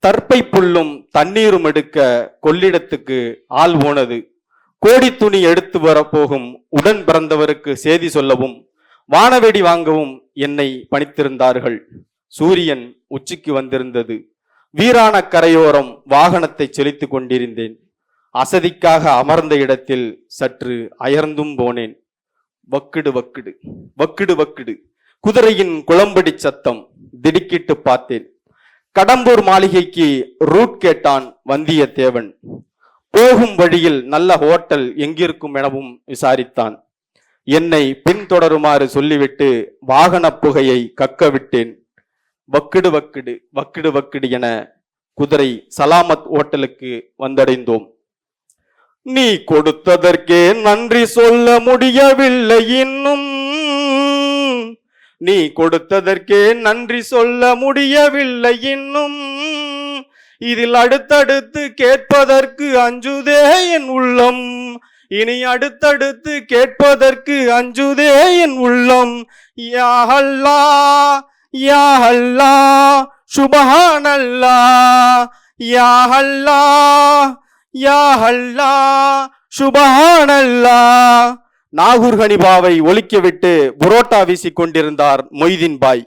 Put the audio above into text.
தற்பை புல்லும் தண்ணீரும் எடுக்க கொள்ளிடத்துக்கு ஆள் போனது. கோடி துணி எடுத்து வரப்போகும் உடன் பிறந்தவருக்கு செய்தி சொல்லவும் வானவெடி வாங்கவும் என்னை பணித்திருந்தார்கள். சூரியன் உச்சிக்கு வந்திருந்தது. வீரான கரையோரம் வாகனத்தை செலுத்திக் கொண்டிருந்தேன். அசதிக்காக அமர்ந்த இடத்தில் சற்று அயர்ந்தும் போனேன். வக்கிடு வக்கிடு வக்கிடு வக்கிடு குதிரையின் குளம்படி சத்தம். திடுக்கிட்டு பார்த்தேன். கடம்பூர் மாளிகைக்கு ரூட் கேட்டான் வந்தியத்தேவன். போகும் வழியில் நல்ல ஹோட்டல் எங்கிருக்கும் எனவும் விசாரித்தான். என்னை பின்தொடருமாறு சொல்லிவிட்டு வாகன புகையை கக்க விட்டேன். வக்கிடு வக்கிடு வக்கிடு வக்கிடு என குதிரை சலாமத் ஹோட்டலுக்கு வந்தடைந்தோம். நீ கொடுத்ததற்கே நன்றி சொல்ல முடியவில்லை இன்னும், நீ கொடுத்ததற்கே நன்றி சொல்ல முடியவில்லை இன்னும், இதில் அடுத்தடுத்து கேட்பதற்கு அஞ்சுதே என் உள்ளம், இனி அடுத்தடுத்து கேட்பதற்கு அஞ்சுதே என் உள்ளம். யா அல்லாஹ் யா அல்லாஹ் சுப்ஹானல்லாஹ், யா அல்லாஹ் யா அல்லாஹ் சுப்ஹானல்லாஹ். நாகூர் ஹனிபாவை ஒலிக்க விட்டு புரோட்டா வீசிக் கொண்டிருந்தார் மொய்தீன் பாய்.